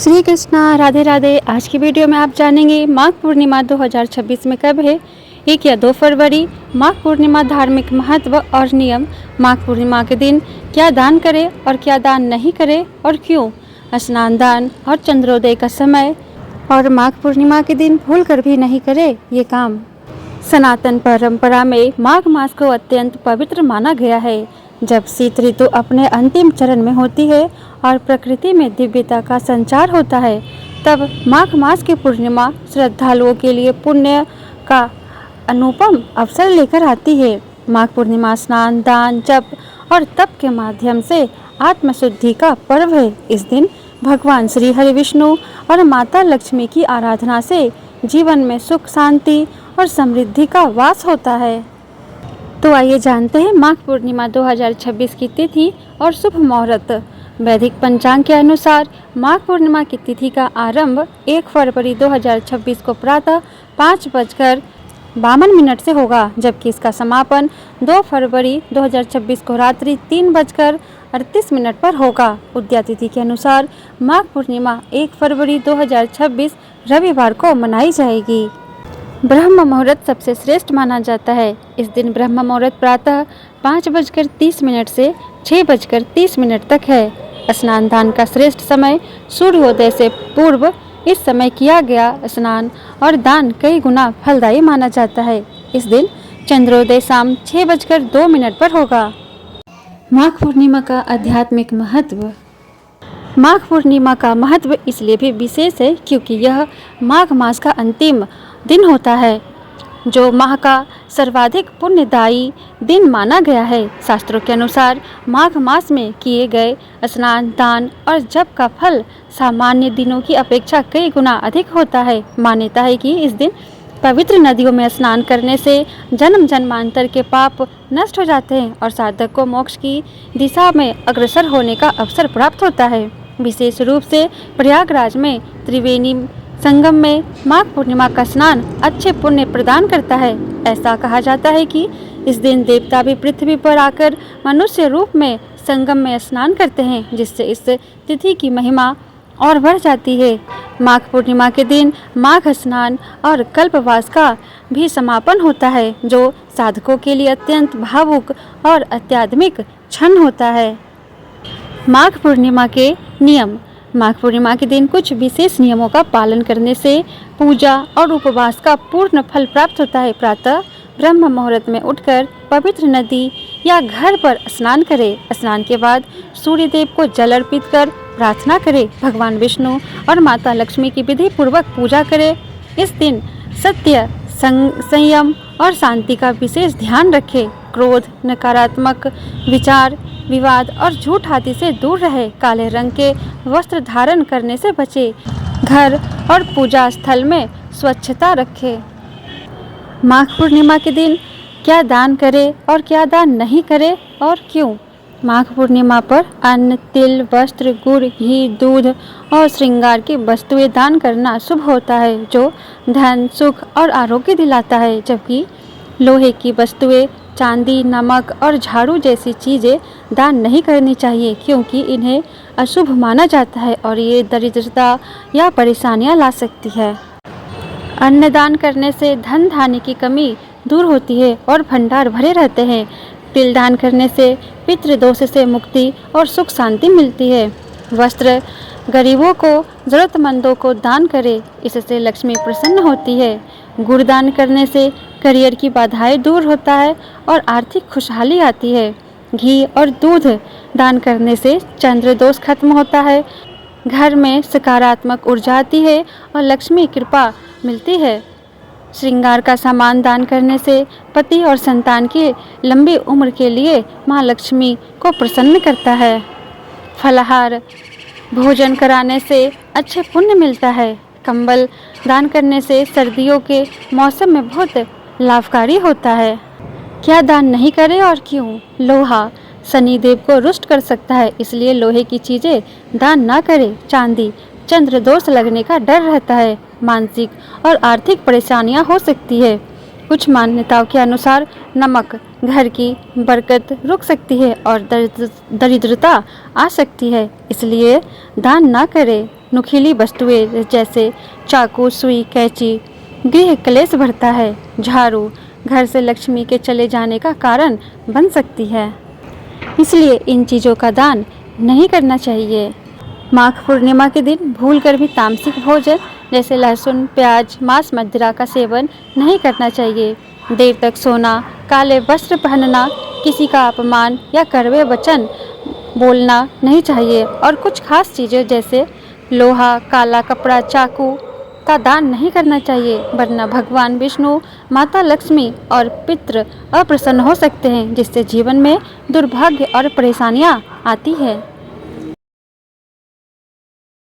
श्री कृष्णा, राधे राधे। आज की वीडियो में आप जानेंगे माघ पूर्णिमा 2026 में कब है। 1 या 2 फरवरी। माघ पूर्णिमा धार्मिक महत्व और नियम। माघ पूर्णिमा के दिन क्या दान करें और क्या दान नहीं करें और क्यों। स्नान दान और चंद्रोदय का समय। और माघ पूर्णिमा के दिन भूल कर भी नहीं करें ये काम। सनातन परंपरा में माघ मास को अत्यंत पवित्र माना गया है, जब शीत ऋतु अपने अंतिम चरण में होती है और प्रकृति में दिव्यता का संचार होता है। तब माघ मास की पूर्णिमा श्रद्धालुओं के लिए पुण्य का अनुपम अवसर लेकर आती है। माघ पूर्णिमा स्नान, दान, जप और तप के माध्यम से आत्मशुद्धि का पर्व है। इस दिन भगवान श्री हरि विष्णु और माता लक्ष्मी की आराधना से जीवन में सुख, शांति और समृद्धि का वास होता है। तो आइए जानते हैं माघ पूर्णिमा 2026 की तिथि और शुभ मुहूर्त। वैदिक पंचांग के अनुसार माघ पूर्णिमा की तिथि का आरंभ 1 फरवरी 2026 को प्रातः 5:52 से होगा, जबकि इसका समापन 2 फरवरी 2026 को रात्रि 3:38 पर होगा। उदया तिथि के अनुसार माघ पूर्णिमा 1 फरवरी 2026 रविवार को मनाई जाएगी। ब्रह्म मुहूर्त सबसे श्रेष्ठ माना जाता है। इस दिन ब्रह्म मुहूर्त प्रातः 5:30 से 6:30 तक है। स्नान दान का श्रेष्ठ समय सूर्योदय से पूर्व इस समय किया गया स्नान और दान कई गुना फलदायी माना जाता है। इस दिन चंद्रोदय शाम 6:02 पर होगा। माघ पूर्णिमा का आध्यात्मिक महत्व। माघ पूर्णिमा का महत्व इसलिए भी विशेष है क्योंकि यह माघ मास का अंतिम दिन होता है, जो माह का सर्वाधिक पुण्यदायी दिन माना गया है। शास्त्रों के अनुसार माघ मास में किए गए स्नान, दान और जप का फल सामान्य दिनों की अपेक्षा कई गुना अधिक होता है। मान्यता है कि इस दिन पवित्र नदियों में स्नान करने से जन्म जन्मांतर के पाप नष्ट हो जाते हैं और साधक को मोक्ष की दिशा में अग्रसर होने का अवसर प्राप्त होता है। विशेष रूप से प्रयागराज में त्रिवेणी संगम में माघ पूर्णिमा का स्नान अच्छे पुण्य प्रदान करता है। ऐसा कहा जाता है कि इस दिन देवता भी पृथ्वी पर आकर मनुष्य रूप में संगम में स्नान करते हैं, जिससे इस तिथि की महिमा और बढ़ जाती है। माघ पूर्णिमा के दिन माघ स्नान और कल्पवास का भी समापन होता है, जो साधकों के लिए अत्यंत भावुक और आध्यात्मिक क्षण होता है। माघ पूर्णिमा के नियम। माघ पूर्णिमा के दिन कुछ विशेष नियमों का पालन करने से पूजा और उपवास का पूर्ण फल प्राप्त होता है। प्रातः ब्रह्म मुहूर्त में उठकर पवित्र नदी या घर पर स्नान करें। स्नान के बाद सूर्य देव को जल अर्पित कर प्रार्थना करें। भगवान विष्णु और माता लक्ष्मी की विधि पूर्वक पूजा करें। इस दिन सत्य, संयम और शांति का विशेष ध्यान रखें। क्रोध, नकारात्मक विचार, विवाद और झूठ आदि से दूर रहे। काले रंग के वस्त्र धारण करने से बचे। घर और पूजा स्थल में स्वच्छता रखें। माघ पूर्णिमा के दिन क्या दान करें और क्या दान नहीं करें और क्यों। माघ पूर्णिमा पर अन्न, तिल, वस्त्र, गुड़, घी, दूध और श्रृंगार की वस्तुएं दान करना शुभ होता है, जो धन, सुख और आरोग्य दिलाता है। जबकि लोहे की वस्तुएं, चांदी, नमक और झाड़ू जैसी चीज़ें दान नहीं करनी चाहिए, क्योंकि इन्हें अशुभ माना जाता है और ये दरिद्रता या परेशानियां ला सकती है। अन्न दान करने से धन धान्य की कमी दूर होती है और भंडार भरे रहते हैं। तिल दान करने से पितृदोष से मुक्ति और सुख शांति मिलती है। वस्त्र गरीबों को, ज़रूरतमंदों को दान करें, इससे लक्ष्मी प्रसन्न होती है। गुड़ दान करने से करियर की बाधाएं दूर होता है और आर्थिक खुशहाली आती है। घी और दूध दान करने से चंद्र दोष खत्म होता है, घर में सकारात्मक ऊर्जा आती है और लक्ष्मी कृपा मिलती है। श्रृंगार का सामान दान करने से पति और संतान की लंबी उम्र के लिए माँ लक्ष्मी को प्रसन्न करता है। फलाहार भोजन कराने से अच्छे पुण्य मिलता है। कंबल दान करने से सर्दियों के मौसम में बहुत लाभकारी होता है। क्या दान नहीं करें और क्यों। लोहा शनि देव को रुष्ट कर सकता है, इसलिए लोहे की चीज़ें दान ना करें। चांदी चंद्र दोष लगने का डर रहता है। मानसिक और आर्थिक परेशानियां हो सकती है। कुछ मान्यताओं के अनुसार नमक घर की बरकत रुक सकती है और दरिद्रता आ सकती है, इसलिए दान ना करें। नुकीली वस्तुएं जैसे चाकू, सुई, कैंची गृह क्लेश बढ़ता है। झाड़ू घर से लक्ष्मी के चले जाने का कारण बन सकती है, इसलिए इन चीज़ों का दान नहीं करना चाहिए। माघ पूर्णिमा के दिन भूलकर भी तामसिक भोजन जैसे लहसुन, प्याज, मांस, मदिरा का सेवन नहीं करना चाहिए। देर तक सोना, काले वस्त्र पहनना, किसी का अपमान या कड़वे वचन बोलना नहीं चाहिए और कुछ खास चीज़ें जैसे लोहा, काला कपड़ा, चाकू का दान नहीं करना चाहिए, वरना भगवान विष्णु, माता लक्ष्मी और पितृ अप्रसन्न हो सकते हैं, जिससे जीवन में दुर्भाग्य और परेशानियां आती है।